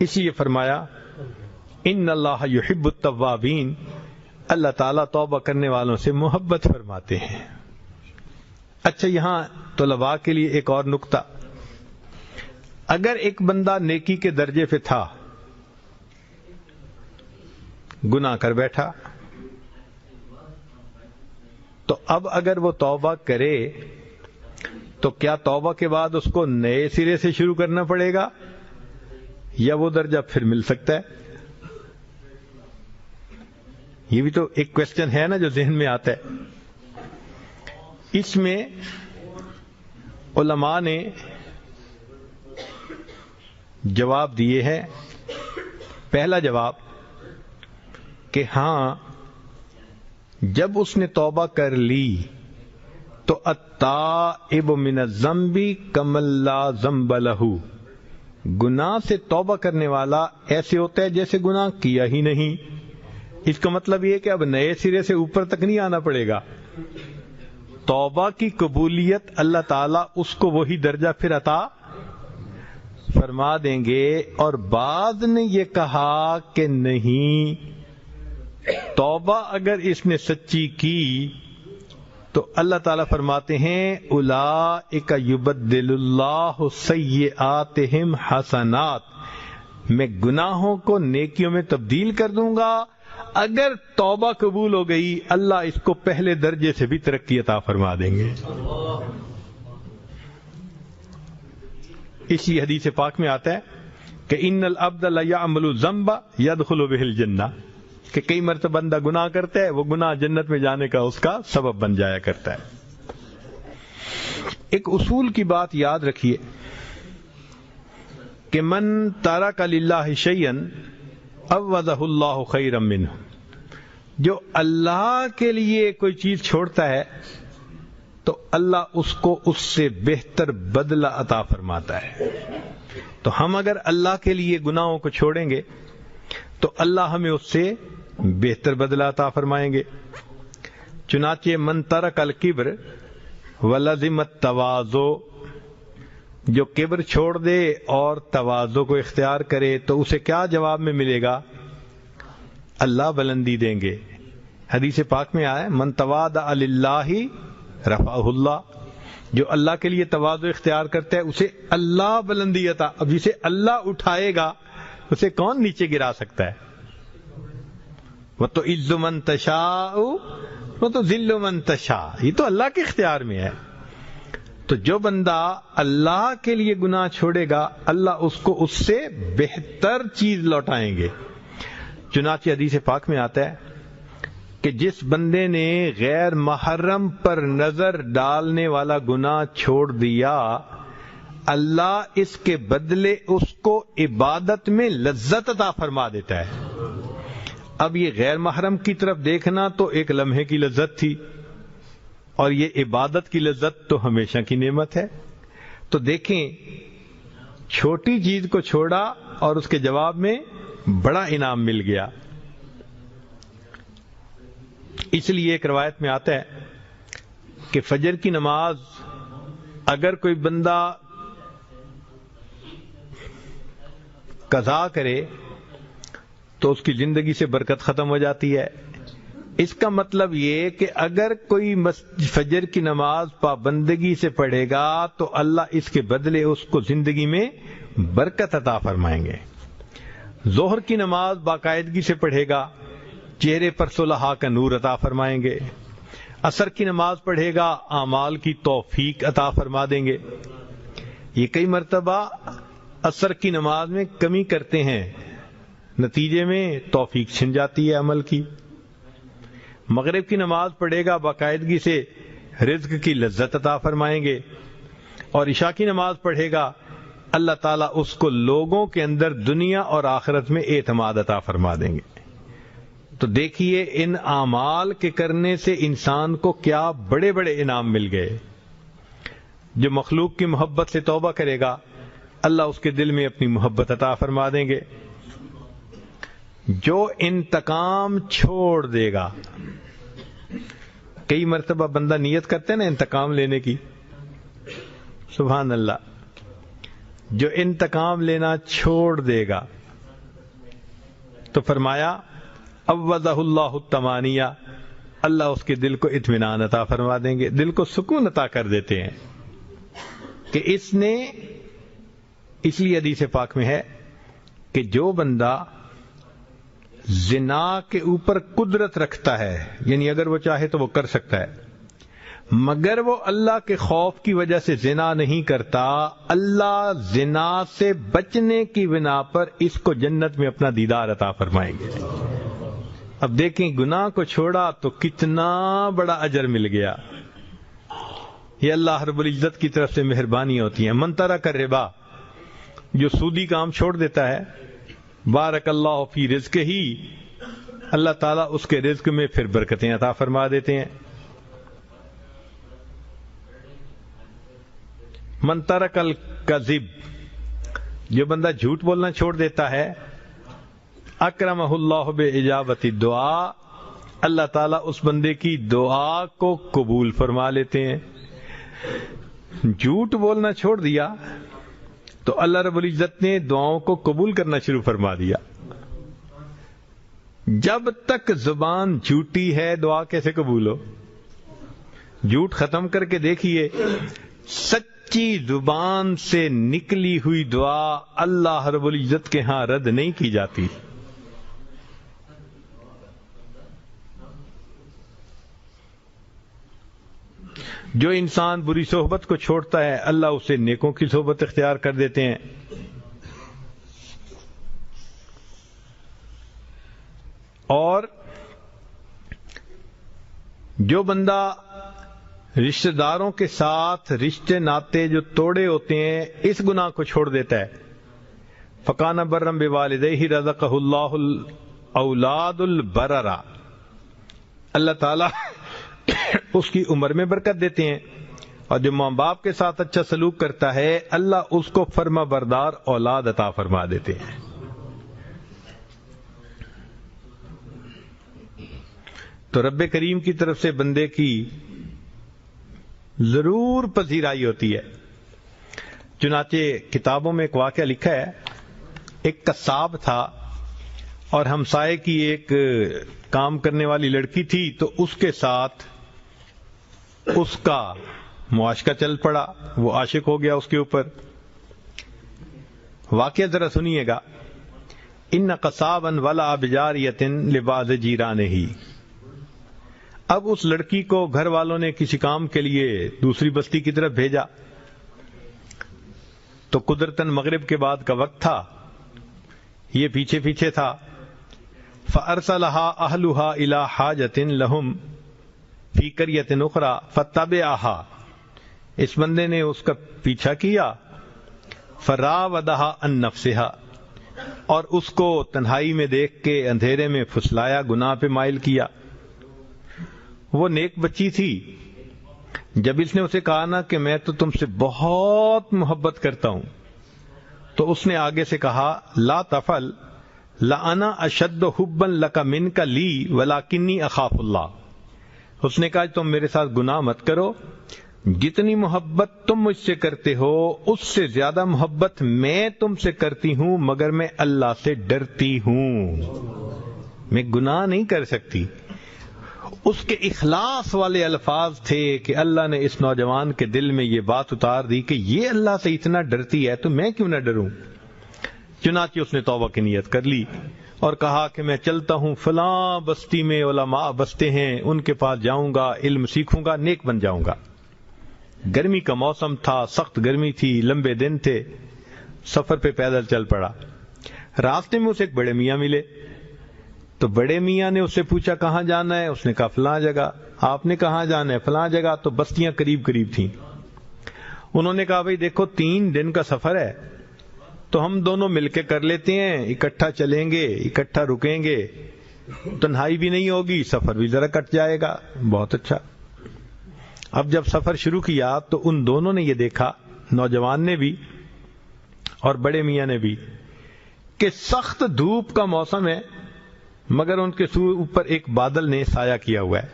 اس لیے فرمایا ان اللہ یحب التوابین، اللہ تعالیٰ توبہ کرنے والوں سے محبت فرماتے ہیں۔ اچھا، یہاں طلباء کے لیے ایک اور نکتہ، اگر ایک بندہ نیکی کے درجے پہ تھا، گناہ کر بیٹھا، تو اب اگر وہ توبہ کرے تو کیا توبہ کے بعد اس کو نئے سرے سے شروع کرنا پڑے گا یا وہ درجہ پھر مل سکتا ہے؟ یہ بھی تو ایک کوشچن ہے نا جو ذہن میں آتا ہے۔ اس میں علماء نے جواب دیے ہیں۔ پہلا جواب کہ ہاں، جب اس نے توبہ کر لی تو التائب من الذنب کمن لا ذنب لہ، گناہ سے توبہ کرنے والا ایسے ہوتا ہے جیسے گناہ کیا ہی نہیں۔ اس کا مطلب یہ کہ اب نئے سرے سے اوپر تک نہیں آنا پڑے گا۔ توبہ کی قبولیت اللہ تعالیٰ اس کو وہی درجہ پھر عطا فرما دیں گے۔ اور بعض نے یہ کہا کہ نہیں، توبہ اگر اس نے سچی کی تو اللہ تعالیٰ فرماتے ہیں اولئک یبدل اللہ سیئاتہم حسنات، میں گناہوں کو نیکیوں میں تبدیل کر دوں گا۔ اگر توبہ قبول ہو گئی، اللہ اس کو پہلے درجے سے بھی ترقی عطا فرما دیں گے۔ اسی حدیث پاک میں آتا ہے کہ ان العبد لیعمل الذنب یدخل به الجنہ، کہ کئی مرتبہ بندہ گناہ کرتا ہے، وہ گناہ جنت میں جانے کا اس کا سبب بن جایا کرتا ہے۔ ایک اصول کی بات یاد رکھیے کہ من ترک للہ شیئا عوضہ اللہ خیرا منہ، جو اللہ کے لیے کوئی چیز چھوڑتا ہے تو اللہ اس کو اس سے بہتر بدلہ عطا فرماتا ہے۔ تو ہم اگر اللہ کے لیے گناہوں کو چھوڑیں گے تو اللہ ہمیں اس سے بہتر بدلہ عطا فرمائیں گے۔ چنانچہ من ترک الکبر ولزم التواضع، جو کبر چھوڑ دے اور تواضع کو اختیار کرے تو اسے کیا جواب میں ملے گا؟ اللہ بلندی دیں گے۔ حدیث پاک میں آیا من تواضع للہ رفعہ اللہ، جو اللہ کے لیے تواضع اختیار کرتا ہے اسے اللہ بلندی عطا۔ اب جسے اللہ اٹھائے گا اسے کون نیچے گرا سکتا ہے؟ وَتُعِزُّ مَن تَشَاءُ وَتُذِلُّ مَن تَشَاءُ، یہ تو اللہ کے اختیار میں ہے۔ تو جو بندہ اللہ کے لیے گناہ چھوڑے گا، اللہ اس کو اس سے بہتر چیز لوٹائیں گے۔ چنانچہ حدیث پاک میں آتا ہے کہ جس بندے نے غیر محرم پر نظر ڈالنے والا گناہ چھوڑ دیا، اللہ اس کے بدلے اس کو عبادت میں لذت عطا فرما دیتا ہے۔ اب یہ غیر محرم کی طرف دیکھنا تو ایک لمحے کی لذت تھی، اور یہ عبادت کی لذت تو ہمیشہ کی نعمت ہے۔ تو دیکھیں، چھوٹی چیز کو چھوڑا اور اس کے جواب میں بڑا انعام مل گیا۔ اس لیے ایک روایت میں آتا ہے کہ فجر کی نماز اگر کوئی بندہ قضا کرے تو اس کی زندگی سے برکت ختم ہو جاتی ہے۔ اس کا مطلب یہ کہ اگر کوئی فجر کی نماز پابندگی سے پڑھے گا تو اللہ اس کے بدلے اس کو زندگی میں برکت عطا فرمائیں گے۔ ظہر کی نماز باقاعدگی سے پڑھے گا، چہرے پر صلحاء کا نور عطا فرمائیں گے۔ عصر کی نماز پڑھے گا، اعمال کی توفیق عطا فرما دیں گے۔ یہ کئی مرتبہ عصر کی نماز میں کمی کرتے ہیں، نتیجے میں توفیق چھن جاتی ہے عمل کی۔ مغرب کی نماز پڑھے گا، باقاعدگی سے رزق کی لذت عطا فرمائیں گے، اور عشاء کی نماز پڑھے گا، اللہ تعالیٰ اس کو لوگوں کے اندر دنیا اور آخرت میں اعتماد عطا فرما دیں گے۔ تو دیکھیے ان اعمال کے کرنے سے انسان کو کیا بڑے بڑے انعام مل گئے۔ جو مخلوق کی محبت سے توبہ کرے گا، اللہ اس کے دل میں اپنی محبت عطا فرما دیں گے۔ جو انتقام چھوڑ دے گا، کئی مرتبہ بندہ نیت کرتے ہیں نا انتقام لینے کی، سبحان اللہ، جو انتقام لینا چھوڑ دے گا تو فرمایا عوضہ اللہ الطمانیہ، اللہ اس کے دل کو اطمینان عطا فرما دیں گے، دل کو سکون عطا کر دیتے ہیں کہ اس نے، اس لیے حدیث پاک میں ہے کہ جو بندہ زنا کے اوپر قدرت رکھتا ہے، یعنی اگر وہ چاہے تو وہ کر سکتا ہے، مگر وہ اللہ کے خوف کی وجہ سے زنا نہیں کرتا، اللہ زنا سے بچنے کی بنا پر اس کو جنت میں اپنا دیدار عطا فرمائیں گے۔ اب دیکھیں گناہ کو چھوڑا تو کتنا بڑا اجر مل گیا۔ یہ اللہ رب العزت کی طرف سے مہربانی ہوتی ہے۔ من ترک الربا، جو سودی کام چھوڑ دیتا ہے، بارک اللہ فی رزق ہی، اللہ تعالیٰ اس کے رزق میں پھر برکتیں عطا فرما دیتے ہیں۔ من ترک الکذب، جو بندہ جھوٹ بولنا چھوڑ دیتا ہے، اکرمہ اللہ باجابت الدعاء، اللہ تعالیٰ اس بندے کی دعا کو قبول فرما لیتے ہیں۔ جھوٹ بولنا چھوڑ دیا تو اللہ رب العزت نے دعاؤں کو قبول کرنا شروع فرما دیا۔ جب تک زبان جھوٹی ہے دعا کیسے قبول ہو؟ جھوٹ ختم کر کے دیکھیے، سچی زبان سے نکلی ہوئی دعا اللہ رب العزت کے ہاں رد نہیں کی جاتی۔ جو انسان بری صحبت کو چھوڑتا ہے اللہ اسے نیکوں کی صحبت اختیار کر دیتے ہیں۔ اور جو بندہ رشتہ داروں کے ساتھ رشتے ناتے جو توڑے ہوتے ہیں اس گناہ کو چھوڑ دیتا ہے، فکان برم بوالدیہ رزقہ اللہ الاولاد البررا، اللہ تعالی اس کی عمر میں برکت دیتے ہیں، اور جو ماں باپ کے ساتھ اچھا سلوک کرتا ہے اللہ اس کو فرما بردار اولاد عطا فرما دیتے ہیں۔ تو رب کریم کی طرف سے بندے کی ضرور پذیرائی ہوتی ہے۔ چنانچہ کتابوں میں ایک واقعہ لکھا ہے، ایک قصاب تھا اور ہمسائے کی ایک کام کرنے والی لڑکی تھی، تو اس کے ساتھ اس کا معاشقہ چل پڑا، وہ عاشق ہو گیا اس کے اوپر۔ واقعہ ذرا سنیے گا۔ ان قصابا ولع بجاریۃ لبعض جیرانہ، اب اس لڑکی کو گھر والوں نے کسی کام کے لیے دوسری بستی کی طرف بھیجا، تو قدرتاً مغرب کے بعد کا وقت تھا، یہ پیچھے پیچھے تھا۔ فارسلها اهلها الى حاجة لهم فی قریۃ اخری فتبعها، اس بندے نے اس کا پیچھا کیا، فراودها عن نفسها، اور اس کو تنہائی میں دیکھ کے اندھیرے میں پھسلایا، گناہ پہ مائل کیا۔ وہ نیک بچی تھی، جب اس نے اسے کہا نا کہ میں تو تم سے بہت محبت کرتا ہوں، تو اس نے آگے سے کہا لا تفعل لأنا اشد حبا لک منک لی ولکنی اخاف اللہ، اس نے کہا تم میرے ساتھ گناہ مت کرو، جتنی محبت تم مجھ سے کرتے ہو اس سے زیادہ محبت میں تم سے کرتی ہوں، مگر میں اللہ سے ڈرتی ہوں، میں گناہ نہیں کر سکتی۔ اس کے اخلاص والے الفاظ تھے کہ اللہ نے اس نوجوان کے دل میں یہ بات اتار دی کہ یہ اللہ سے اتنا ڈرتی ہے تو میں کیوں نہ ڈروں۔ چنانچہ اس نے توبہ کی نیت کر لی اور کہا کہ میں چلتا ہوں، فلاں بستی میں علماء بستے ہیں، ان کے پاس جاؤں گا، علم سیکھوں گا، نیک بن جاؤں گا۔ گرمی کا موسم تھا، سخت گرمی تھی، لمبے دن تھے، سفر پہ پیدل چل پڑا۔ راستے میں اسے ایک بڑے میاں ملے، تو بڑے میاں نے اس سے پوچھا کہاں جانا ہے؟ اس نے کہا فلاں جگہ۔ آپ نے کہاں جانا ہے؟ فلاں جگہ۔ تو بستیاں قریب قریب تھیں۔ انہوں نے کہا بھئی دیکھو 3 دن کا سفر ہے، تو ہم دونوں مل کے کر لیتے ہیں، اکٹھا چلیں گے، اکٹھا رکیں گے، تنہائی بھی نہیں ہوگی، سفر بھی ذرا کٹ جائے گا۔ بہت اچھا۔ اب جب سفر شروع کیا تو ان دونوں نے یہ دیکھا، نوجوان نے بھی اور بڑے میاں نے بھی، کہ سخت دھوپ کا موسم ہے مگر ان کے اوپر ایک بادل نے سایہ کیا ہوا ہے،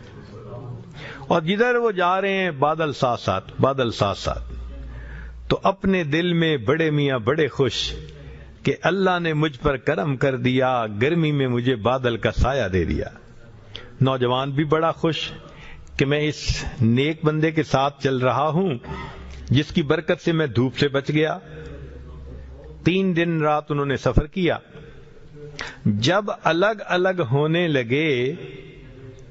اور جدھر وہ جا رہے ہیں بادل ساتھ ساتھ، بادل ساتھ ساتھ۔ تو اپنے دل میں بڑے میاں بڑے خوش کہ اللہ نے مجھ پر کرم کر دیا، گرمی میں مجھے بادل کا سایہ دے دیا۔ نوجوان بھی بڑا خوش کہ میں اس نیک بندے کے ساتھ چل رہا ہوں جس کی برکت سے میں دھوپ سے بچ گیا۔ 3 دن رات انہوں نے سفر کیا۔ جب الگ الگ ہونے لگے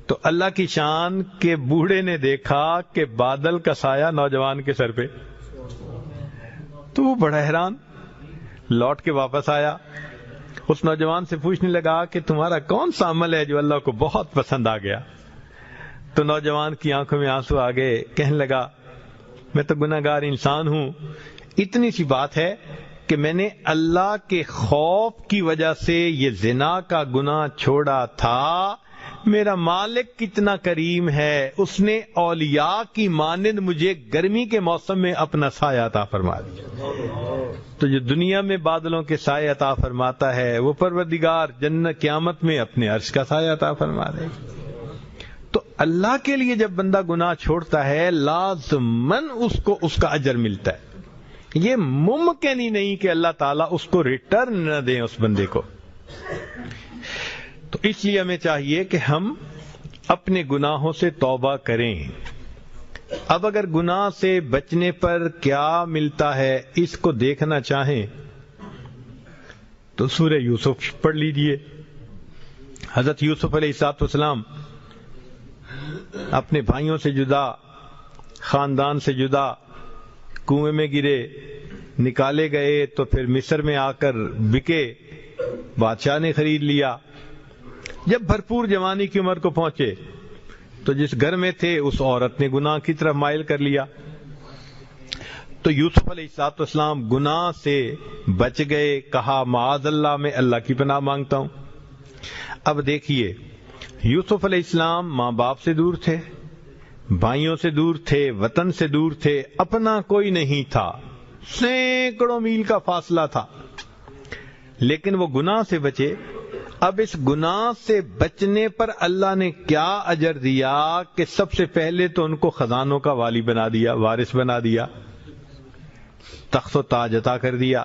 تو اللہ کی شان کے بوڑھے نے دیکھا کہ بادل کا سایہ نوجوان کے سر پہ، تو وہ بڑا حیران، لوٹ کے واپس آیا، اس نوجوان سے پوچھنے لگا کہ تمہارا کون سا عمل ہے جو اللہ کو بہت پسند آ گیا؟ تو نوجوان کی آنکھوں میں آنسو آ گئے، کہنے لگا میں تو گناہگار انسان ہوں، اتنی سی بات ہے کہ میں نے اللہ کے خوف کی وجہ سے یہ زنا کا گناہ چھوڑا تھا۔ میرا مالک کتنا کریم ہے، اس نے اولیاء کی مانند مجھے گرمی کے موسم میں اپنا سایہ عطا فرما دیا۔ تو جو دنیا میں بادلوں کے سایہ عطا فرماتا ہے وہ پروردگار جنت قیامت میں اپنے عرش کا سایہ عطا فرما دے۔ تو اللہ کے لیے جب بندہ گناہ چھوڑتا ہے لازماً اس کو اس کا اجر ملتا ہے۔ یہ ممکن ہی نہیں کہ اللہ تعالیٰ اس کو ریٹرن نہ دیں اس بندے کو۔ تو اس لیے ہمیں چاہیے کہ ہم اپنے گناہوں سے توبہ کریں۔ اب اگر گناہ سے بچنے پر کیا ملتا ہے اس کو دیکھنا چاہیں تو سورہ یوسف پڑھ لیجئے۔ حضرت یوسف علیہ السلام اپنے بھائیوں سے جدا، خاندان سے جدا، کنویں میں گرے، نکالے گئے تو پھر مصر میں آ کر بکے، بادشاہ نے خرید لیا۔ جب بھرپور جوانی کی عمر کو پہنچے تو جس گھر میں تھے اس عورت نے گناہ کی طرف مائل کر لیا۔ تو یوسف علیہ السلام گناہ سے بچ گئے، کہا معاذ اللہ میں اللہ کی پناہ مانگتا ہوں۔ اب دیکھیے یوسف علیہ السلام ماں باپ سے دور تھے، بھائیوں سے دور تھے، وطن سے دور تھے، اپنا کوئی نہیں تھا، سینکڑوں میل کا فاصلہ تھا، لیکن وہ گناہ سے بچے۔ اب اس گناہ سے بچنے پر اللہ نے کیا اجر دیا کہ سب سے پہلے تو ان کو خزانوں کا والی بنا دیا، وارث بنا دیا، تخت و تاج عطا کر دیا۔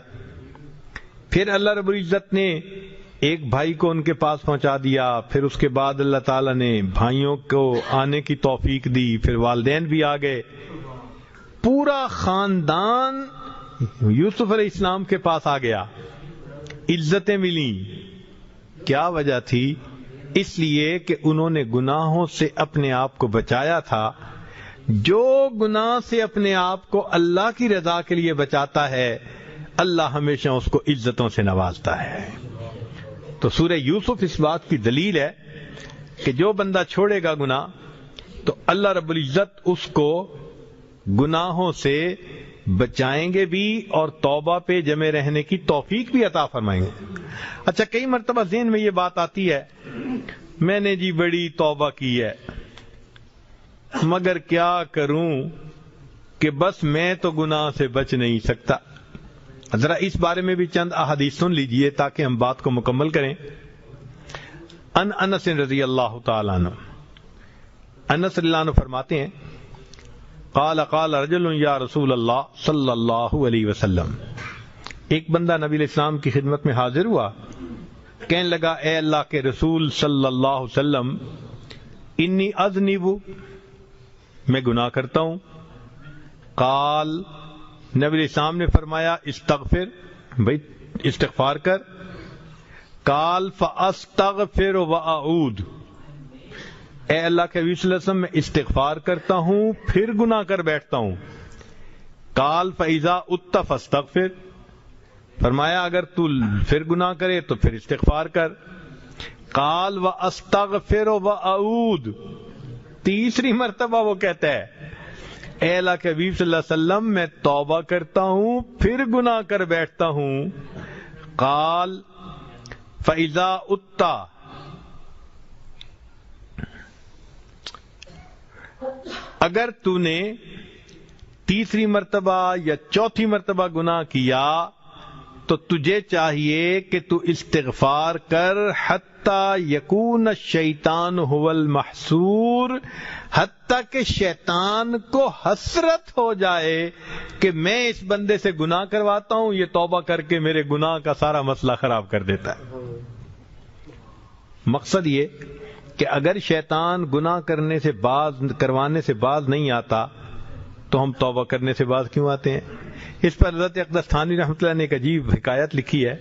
پھر اللہ رب العزت نے ایک بھائی کو ان کے پاس پہنچا دیا، پھر اس کے بعد اللہ تعالیٰ نے بھائیوں کو آنے کی توفیق دی، پھر والدین بھی آ گئے، پورا خاندان یوسف علیہ السلام کے پاس آ گیا، عزتیں ملیں۔ کیا وجہ تھی؟ اس لیے کہ انہوں نے گناہوں سے اپنے آپ کو بچایا تھا۔ جو گناہ سے اپنے آپ کو اللہ کی رضا کے لیے بچاتا ہے اللہ ہمیشہ اس کو عزتوں سے نوازتا ہے۔ تو سورہ یوسف اس بات کی دلیل ہے کہ جو بندہ چھوڑے گا گناہ تو اللہ رب العزت اس کو گناہوں سے بچائیں گے بھی اور توبہ پہ جمے رہنے کی توفیق بھی عطا فرمائیں گے۔ اچھا، کئی مرتبہ ذہن میں یہ بات آتی ہے میں نے جی بڑی توبہ کی ہے مگر کیا کروں کہ بس میں تو گناہ سے بچ نہیں سکتا۔ ذرا اس بارے میں بھی چند احادیث سن لیجئے تاکہ ہم بات کو مکمل کریں۔ انس رضی اللہ تعالیٰ عنہ، انس رضی اللہ عنہ فرماتے ہیں قال قال رجل یا رسول اللہ صلی اللہ علیہ وسلم، ایک بندہ نبی علیہ السلام کی خدمت میں حاضر ہوا، کہنے لگا اے اللہ کے رسول صلی اللہ علیہ وسلم انی اذنب، میں گناہ کرتا ہوں۔ قال، نبی علیہ السلام نے فرمایا استغفر، بھائی استغفار کر۔ قال فاستغفر واعود، اے اللہ کے نبی صلی اللہ علیہ وسلم میں استغفار کرتا ہوں پھر گناہ کر بیٹھتا ہوں۔ قال فاذا عدت فاستغفر، فرمایا اگر تو پھر گناہ کرے تو پھر استغفار کر۔ قال واستغفر واعود، تیسری مرتبہ وہ کہتا ہے اے اللہ کے حبیب صلی اللہ علیہ وسلم میں توبہ کرتا ہوں پھر گناہ کر بیٹھتا ہوں۔ قال فاذا عدت، اگر تو نے تیسری مرتبہ یا چوتھی مرتبہ گناہ کیا تو تجھے چاہیے کہ تو استغفار کر حتی حتی یکون الشیطان هو المحصور، حتیٰ کہ شیطان کو حسرت ہو جائے کہ میں اس بندے سے گناہ کرواتا ہوں، یہ توبہ کر کے میرے گناہ کا سارا مسئلہ خراب کر دیتا ہے۔ مقصد یہ کہ اگر شیطان گناہ کروانے سے باز نہیں آتا تو ہم توبہ کرنے سے باز کیوں آتے ہیں؟ اس پر حضرت اقدس تھانوی رحمۃ اللہ نے ایک عجیب حکایت لکھی ہے۔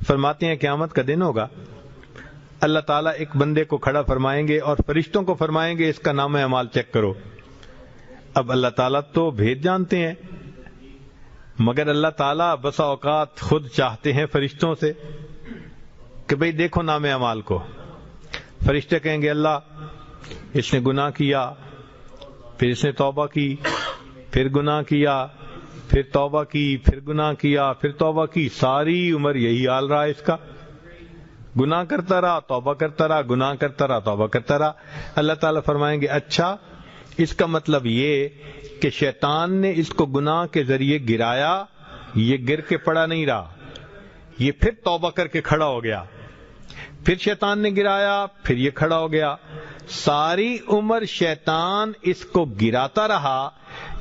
فرماتے ہیں قیامت کا دن ہوگا، اللہ تعالیٰ ایک بندے کو کھڑا فرمائیں گے اور فرشتوں کو فرمائیں گے اس کا نام اعمال چیک کرو۔ اب اللہ تعالیٰ تو بھید جانتے ہیں، مگر اللہ تعالیٰ بسا اوقات خود چاہتے ہیں فرشتوں سے کہ بھئی دیکھو نام اعمال کو۔ فرشتے کہیں گے اللہ اس نے گناہ کیا، پھر اس نے توبہ کی، پھر گناہ کیا، پھر توبہ کی، پھر گناہ کیا، پھر توبہ کی، ساری عمر یہی حال رہا اس کا، گناہ کرتا رہا، توبہ کرتا رہا، گناہ کرتا رہا، توبہ کرتا رہا۔ اللہ تعالیٰ فرمائیں گے اچھا اس کا مطلب یہ کہ شیطان نے اس کو گناہ کے ذریعے گرایا، یہ گر کے پڑا نہیں رہا، یہ پھر توبہ کر کے کھڑا ہو گیا، پھر شیطان نے گرایا، پھر یہ کھڑا ہو گیا، ساری عمر شیطان اس کو گراتا رہا،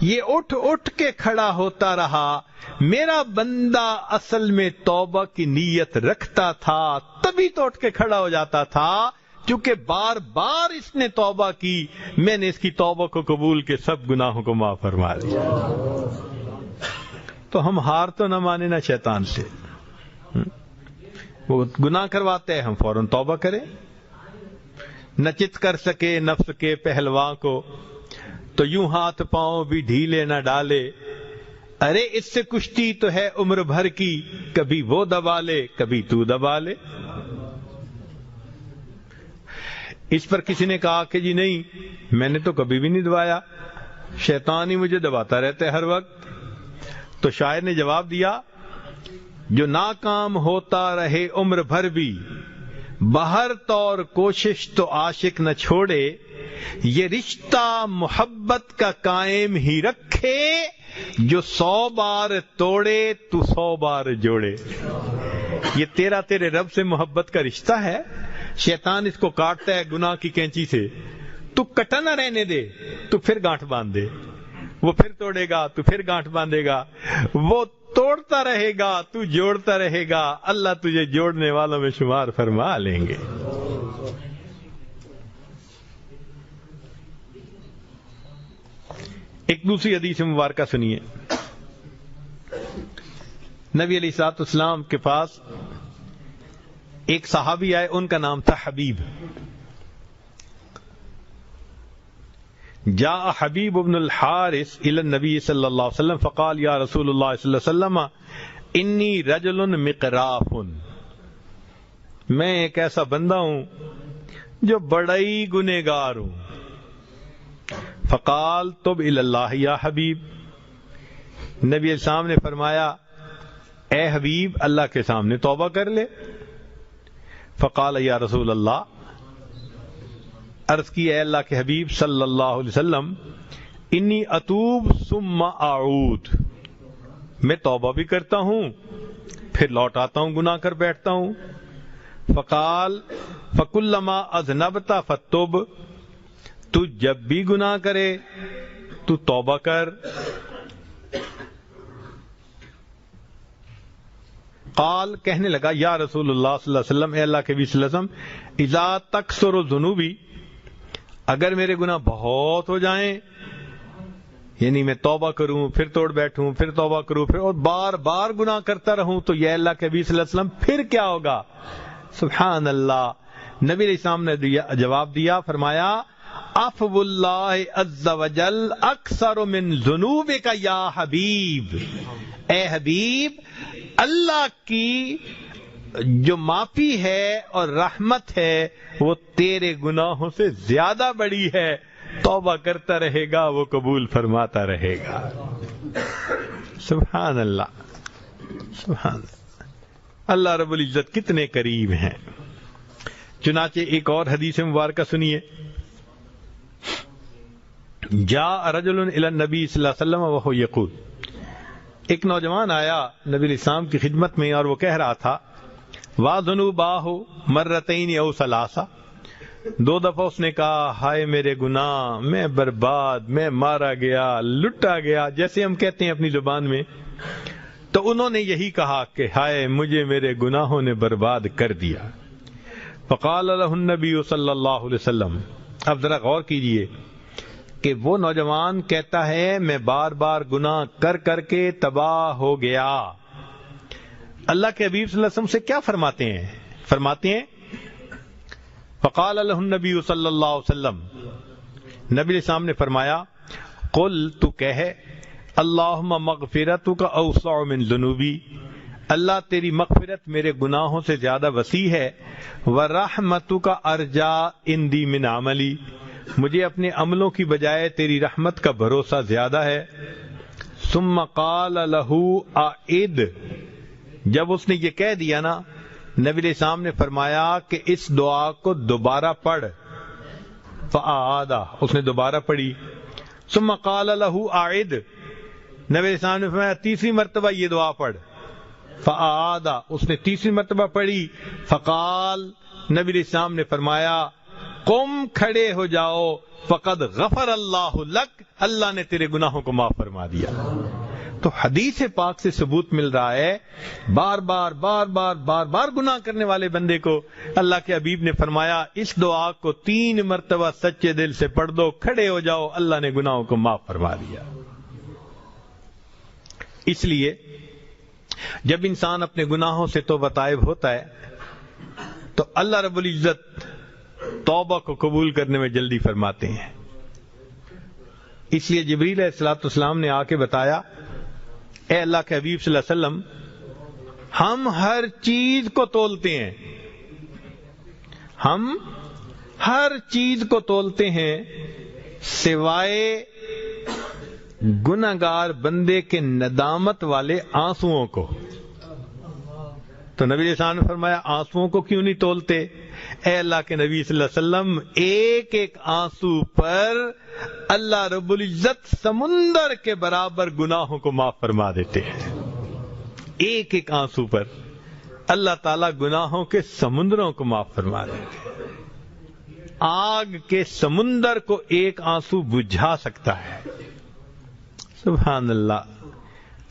یہ اٹھ اٹھ کے کھڑا ہوتا رہا۔ میرا بندہ اصل میں توبہ کی نیت رکھتا تھا، تبھی تو اٹھ کے کھڑا ہو جاتا تھا، کیونکہ بار بار اس نے توبہ کی، میں نے اس کی توبہ کو قبول کے سب گناہوں کو معاف فرما دیا۔ تو ہم ہار تو نہ مانے نہ شیطان سے، وہ گناہ کرواتے ہیں ہم فوراً توبہ کریں۔ نہ چت کر سکے نفس کے پہلواں کو، تو یوں ہاتھ پاؤں بھی ڈھیلے نہ ڈالے، ارے اس سے کشتی تو ہے عمر بھر کی، کبھی وہ دبا لے کبھی تو دبا لے۔ اس پر کسی نے کہا کہ جی نہیں میں نے تو کبھی بھی نہیں دبایا، شیطان ہی مجھے دباتا رہتا ہے ہر وقت۔ تو شاعر نے جواب دیا جو ناکام ہوتا رہے عمر بھر بھی، بہر طور کوشش تو عاشق نہ چھوڑے، یہ رشتہ محبت کا قائم ہی رکھے، جو 100 بار توڑے تو 100 بار جوڑے۔ یہ تیرے رب سے محبت کا رشتہ ہے، شیطان اس کو کاٹتا ہے گناہ کی کینچی سے، تو کٹا نہ رہنے دے، تو پھر گانٹھ باندھ دے، وہ پھر توڑے گا تو پھر گانٹھ باندھے گا، وہ توڑتا رہے گا تو جوڑتا رہے گا، اللہ تجھے جوڑنے والوں میں شمار فرما لیں گے۔ ایک دوسری حدیث مبارکہ سنیے۔ نبی علیہ الصلوۃ والسلام کے پاس ایک صحابی آئے، ان کا نام تھا حبیب۔ جاء حبیب بن الحارث الى النبی صلی اللہ علیہ وسلم فقال یا رسول اللہ صلی اللہ علیہ وسلم انی رجل مقراف، میں ایک ایسا بندہ ہوں جو بڑا ہی گنہگار ہوں۔ فقال تب الی اللہ یا حبیب، نبی السلام نے فرمایا اے حبیب اللہ کے سامنے توبہ کر لے۔ فقال یا رسول اللہ، عرض کی اے اللہ کے حبیب صلی اللہ علیہ وسلم انی اتوب ثم اعود، میں توبہ بھی کرتا ہوں پھر لوٹ آتا ہوں، گناہ کر بیٹھتا ہوں۔ فقال فکلما اذنبت فتب، تو جب بھی گناہ کرے تو توبہ کر۔ قال، کہنے لگا یا رسول اللہ صلی اللہ علیہ وسلم، اے اللہ کے نبی صلی اللہ علیہ وسلم اذا تکثر ذنوبی، اگر میرے گناہ بہت ہو جائیں، یعنی میں توبہ کروں پھر توڑ بیٹھوں پھر توبہ کروں پھر اور بار بار گناہ کرتا رہوں، تو یا اللہ کے نبی صلی اللہ علیہ وسلم پھر کیا ہوگا؟ سبحان اللہ، نبی علیہ السلام نے جواب دیا، فرمایا عفو اللہ عز وجل اکثر من ذنوبک یا حبیب، اے حبیب اللہ کی جو معافی ہے اور رحمت ہے وہ تیرے گناہوں سے زیادہ بڑی ہے، توبہ کرتا رہے گا وہ قبول فرماتا رہے گا۔ سبحان اللہ، سبحان اللہ، اللہ رب العزت کتنے قریب ہیں۔ چنانچہ ایک اور حدیث مبارکہ سنیے۔ جاء رجل الی النبی صلی اللہ علیہ وسلم وهو یقول، ایک نوجوان آیا نبی علیہ السلام کی خدمت میں اور وہ کہہ رہا تھا وَذُنُوبَاهُ مَرَّتَيْنِ أَوْ ثَلَاثَ، 2 دفعہ اس نے کہا ہائے میرے گناہ، میں برباد، میں مارا گیا، لٹا گیا، جیسے ہم کہتے ہیں اپنی زبان میں. تو انہوں نے یہی کہا کہ ہائے مجھے میرے گناہوں نے برباد کر دیا. فقال له النبی صلی اللہ علیہ وسلم، اب ذرا غور کیجئے کہ وہ نوجوان کہتا ہے میں بار بار گناہ کر کر کے تباہ ہو گیا. اللہ کے حبیب صلی اللہ علیہ وسلم سے کیا فرماتے ہیں؟ فقال له النبی صلی اللہ علیہ وسلم، نبی علیہ السلام نے فرمایا قل، تو کہے اللہم مغفرتک اوسع من ذنوبی، اللہ تیری مغفرت میرے گناہوں سے زیادہ وسیع ہے، ورحمتک ارجا عندی من عملی، مجھے اپنے عملوں کی بجائے تیری رحمت کا بھروسہ زیادہ ہے. ثم قال له اعد، جب اس نے یہ کہہ دیا نا، نبی علیہ السلام نے فرمایا کہ اس دعا کو دوبارہ پڑھ. فاعادہ، اس نے دوبارہ پڑھی. ثم قال له اعد، نبی علیہ السلام نے فرمایا تیسری مرتبہ یہ دعا پڑھ. فاعادہ، اس نے تیسری مرتبہ پڑھی. فقال، نبی علیہ السلام نے فرمایا قم، کھڑے ہو جاؤ، فقد غفر اللہ لک، اللہ نے تیرے گناہوں کو معاف فرما دیا. تو حدیث پاک سے ثبوت مل رہا ہے بار بار گناہ کرنے والے بندے کو اللہ کے حبیب نے فرمایا اس دعا کو 3 مرتبہ سچے دل سے پڑھ دو، کھڑے ہو جاؤ، اللہ نے گناہوں کو معاف فرما دیا. اس لیے جب انسان اپنے گناہوں سے توبہ طائب ہوتا ہے تو اللہ رب العزت توبہ کو قبول کرنے میں جلدی فرماتے ہیں. اس لیے جبریل علیہ السلام نے آ کے بتایا اے اللہ کے حبیب صلی اللہ علیہ وسلم، ہم ہر چیز کو تولتے ہیں، ہم ہر چیز کو تولتے ہیں سوائے گناہگار بندے کے ندامت والے آنسوؤں کو. تو نبی علیہ السلام نے فرمایا آنسوؤں کو کیوں نہیں تولتے؟ اے اللہ کے نبی صلی اللہ علیہ وسلم، ایک ایک آنسو پر اللہ رب العزت سمندر کے برابر گناہوں کو معاف فرما دیتے ہیں. ایک ایک آنسو پر اللہ تعالیٰ گناہوں کے سمندروں کو معاف فرما دیتے ہیں. آگ کے سمندر کو ایک آنسو بجھا سکتا ہے. سبحان اللہ.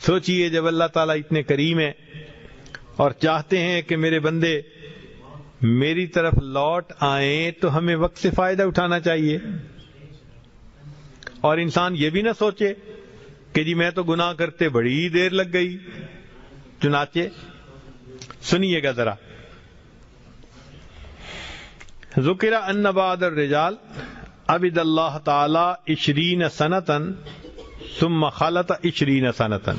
سوچئے جب اللہ تعالیٰ اتنے کریم ہیں اور چاہتے ہیں کہ میرے بندے میری طرف لوٹ آئیں تو ہمیں وقت سے فائدہ اٹھانا چاہیے. اور انسان یہ بھی نہ سوچے کہ جی میں تو گناہ کرتے بڑی دیر لگ گئی. چنانچہ سنیے گا ذرا، ذکر ان بعض الرجال عبد اللہ تعالی 20 سنتاً ثم خلط 20 سنتاً.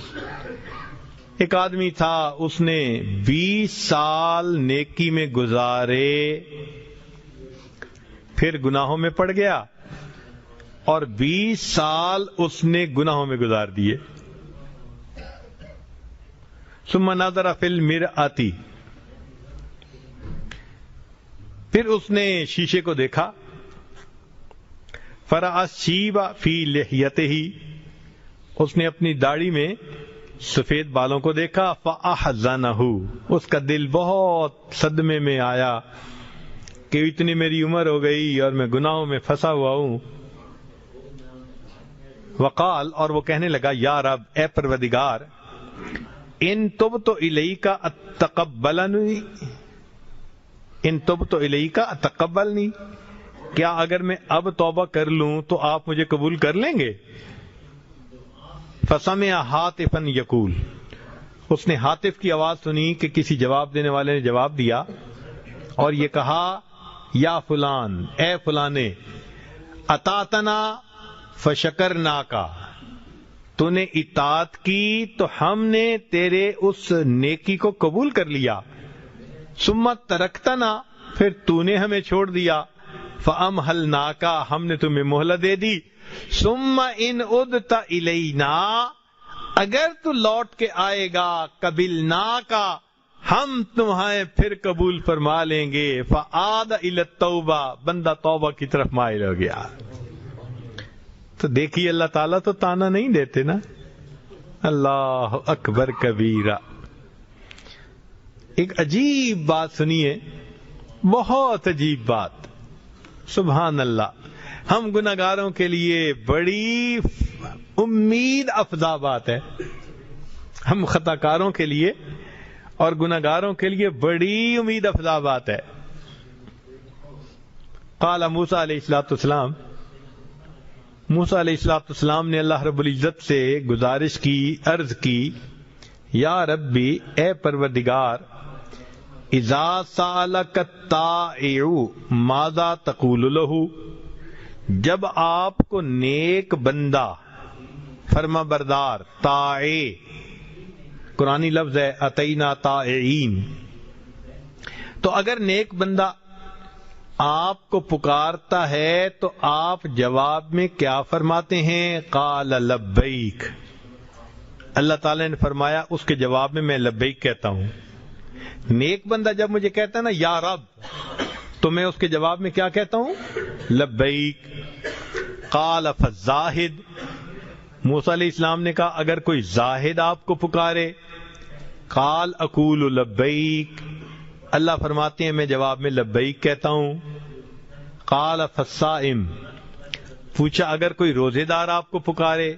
ایک آدمی تھا، اس نے 20 سال نیکی میں گزارے، پھر گناہوں میں پڑ گیا اور 20 سال اس نے گناہوں میں گزار دیے. ثم نظر فی المرآۃ، پھر اس نے شیشے کو دیکھا. فرأى الشیب فی لحیتہ، اس نے اپنی داڑھی میں سفید بالوں کو دیکھا. فأحزنہ، اس کا دل بہت صدمے میں آیا کہ اتنی میری عمر ہو گئی اور میں گناہوں میں پھنسا ہوا ہوں. وقال، اور وہ کہنے لگا یا رب، اے پروردگار، ان تبت الیک اتقبلنی، ان تبت الیک اتقبلنی، کیا اگر میں اب توبہ کر لوں تو آپ مجھے قبول کر لیں گے؟ فسمع ہاتفا یقول، اس نے ہاتف کی آواز سنی کہ کسی جواب دینے والے نے جواب دیا اور یہ کہا یا فلان، اے فلانے، اطاعتنا فشکرناک، تو نے اطاعت کی تو ہم نے تیرے اس نیکی کو قبول کر لیا. ثم ترکتنا، پھر تو نے ہمیں چھوڑ دیا. فامہلناک، ہم نے تمہیں مہلت دے دی. ثم ان عدت الینا، اگر تو لوٹ کے آئے گا، قبلناک، ہم تمہیں پھر قبول فرما لیں گے. فعاد الی التوبہ، بندہ توبہ کی طرف مائل ہو گیا. تو دیکھیے اللہ تعالیٰ تو تانا نہیں دیتے نا. اللہ اکبر کبیرہ. ایک عجیب بات سنیے، بہت عجیب بات، سبحان اللہ، ہم گناہگاروں کے لیے بڑی امید افزا بات ہے، ہم خطا کاروں کے لیے اور گناہگاروں کے لیے بڑی امید افزا بات ہے۔ قال موسیٰ علیہ السلام، موسیٰ علیہ السلام نے اللہ رب العزت سے گزارش کی، عرض کی، یا ربی، اے پروردگار، اذا سالک الطائع ماذا تقول له، جب آپ کو نیک بندہ، فرما بردار، طائع قرآنی لفظ ہے، اتینا طائعین، تو اگر نیک بندہ آپ کو پکارتا ہے تو آپ جواب میں کیا فرماتے ہیں؟ قال لبیک، اللہ تعالی نے فرمایا اس کے جواب میں میں لبیک کہتا ہوں۔ نیک بندہ جب مجھے کہتا ہے نا یا رب، تو میں اس کے جواب میں کیا کہتا ہوں؟ لبیک۔ قال فالزاہد، موسیٰ علیہ السلام نے کہا اگر کوئی زاہد آپ کو پکارے، قال اقول لبیک، اللہ فرماتے ہیں میں جواب میں لبیک کہتا ہوں۔ قال فالصائم، پوچھا اگر کوئی روزے دار آپ کو پکارے،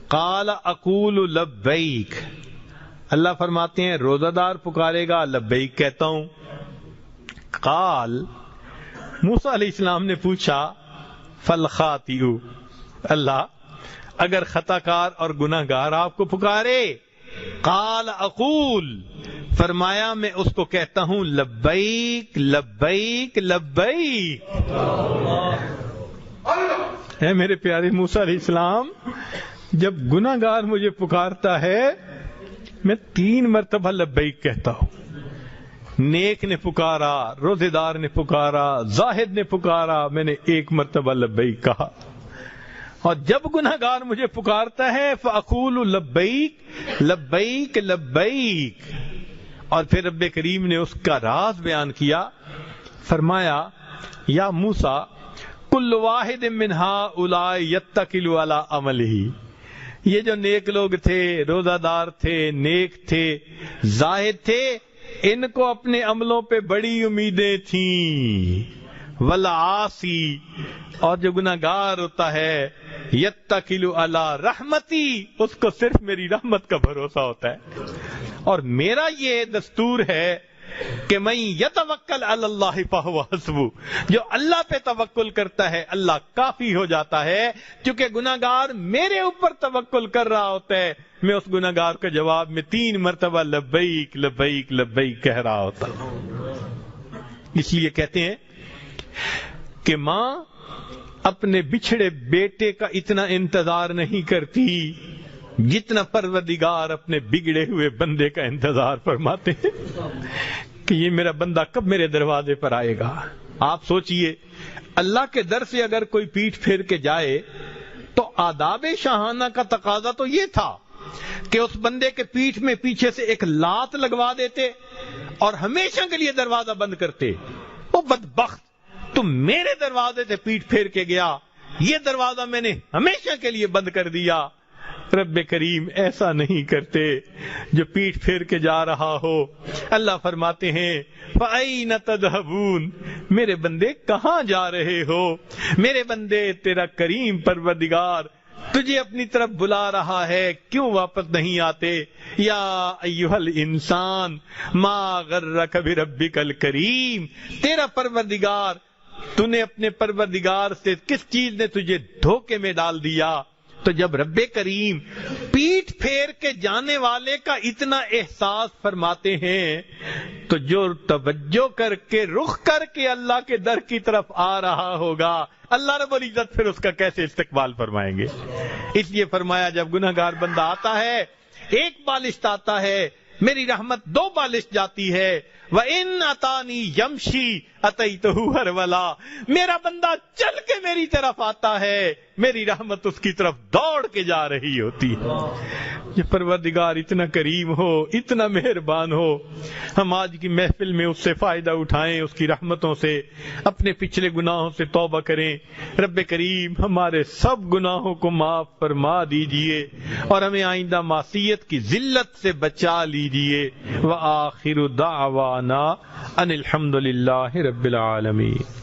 قال اقول لبیک، اللہ فرماتے ہیں روزہ دار پکارے گا لبیک کہتا ہوں۔ قال، موسیٰ علیہ السلام نے پوچھا فالخاطئ، اللہ اگر خطا کار اور گناہ گار آپ کو پکارے، قال اقول، فرمایا میں اس کو کہتا ہوں لبیک لبیک لبیک۔ اے میرے پیارے موسیٰ علیہ السلام، جب گناہ گار مجھے پکارتا ہے میں 3 مرتبہ لبیک کہتا ہوں۔ نیک نے پکارا، روزے دار نے پکارا، زاہد نے پکارا، میں نے 1 مرتبہ لبیک کہا۔ اور جب گناہ گار مجھے پکارتا ہے فَأَقُولُ لبیک لبیک لبیک، اور پھر رب کریم نے اس کا راز بیان کیا، فرمایا یا موسیٰ کل واحد من ہؤلاء یتکل علی عملہ، یہ جو نیک لوگ تھے، روزہ دار تھے، نیک تھے، زاہد تھے، ان کو اپنے عملوں پہ بڑی امیدیں تھیں۔ والعاصی، اور جو گناہگار ہوتا ہے، یتکل علی رحمتی، اس کو صرف میری رحمت کا بھروسہ ہوتا ہے۔ اور میرا یہ دستور ہے کہ من یتوکل علی اللہ فہو حسبہ، جو اللہ پہ توکل کرتا ہے اللہ کافی ہو جاتا ہے۔ کیونکہ گناہگار میرے اوپر توکل کر رہا ہوتا ہے، میں اس گناہگار کے جواب میں 3 مرتبہ لبیک لبیک لبیک کہہ رہا ہوتا ہوں۔ اس لیے کہتے ہیں کہ ماں اپنے بچھڑے بیٹے کا اتنا انتظار نہیں کرتی جتنا پروردگار اپنے بگڑے ہوئے بندے کا انتظار فرماتے ہیں کہ یہ میرا بندہ کب میرے دروازے پر آئے گا۔ آپ سوچئے، اللہ کے در سے اگر کوئی پیٹھ پھیر کے جائے تو آداب شاہانہ کا تقاضا تو یہ تھا کہ اس بندے کے پیٹھ میں پیچھے سے ایک لات لگوا دیتے اور ہمیشہ کے لیے دروازہ بند کرتے۔ وہ بدبخت، تم میرے دروازے سے پیٹھ پھیر کے گیا، یہ دروازہ میں نے ہمیشہ کے لیے بند کر دیا۔ رب کریم ایسا نہیں کرتے جو پیٹھ پھیر کے جا رہا ہو۔ اللہ فرماتے ہیں فَأَيْنَ تَذْهَبُونَ، میرے بندے کہاں جا رہے ہو؟ میرے بندے، تیرا کریم پروردگار تجھے اپنی طرف بلا رہا ہے، کیوں واپس نہیں آتے؟ یا ایھا الانسان ما غرک بربک الکریم، تیرا پروردگار، تو نے اپنے پروردگار سے کس چیز نے تجھے دھوکے میں ڈال دیا؟ تو جب رب کریم پیٹھ پھیر کے جانے والے کا اتنا احساس فرماتے ہیں تو جو توجہ کر کے رخ کر کے اللہ کے در کی طرف آ رہا ہوگا، اللہ رب العزت پھر اس کا کیسے استقبال فرمائیں گے؟ اس لیے فرمایا جب گناہگار بندہ آتا ہے، 1 بالشت آتا ہے، میری رحمت 2 بالشت جاتی ہے۔ وَإِنْ أَتَانِي يَمْشِي أَتَيْتُهُ هَرْوَلًا، میرا بندہ چل کے میری طرف آتا ہے، میری رحمت اس کی طرف دوڑ کے جا رہی ہوتی ہے۔ کہ پروردگار اتنا کریم ہو، اتنا مہربان ہو، ہم آج کی محفل میں اس سے فائدہ اٹھائیں، اس کی رحمتوں سے، اپنے پچھلے گناہوں سے توبہ کریں۔ رب کریم ہمارے سب گناہوں کو معاف فرما دیجئے اور ہمیں آئندہ معصیت کی ذلت سے بچا لیجئے۔ وآخر دعوانا ان الحمد للہ رب العالمین۔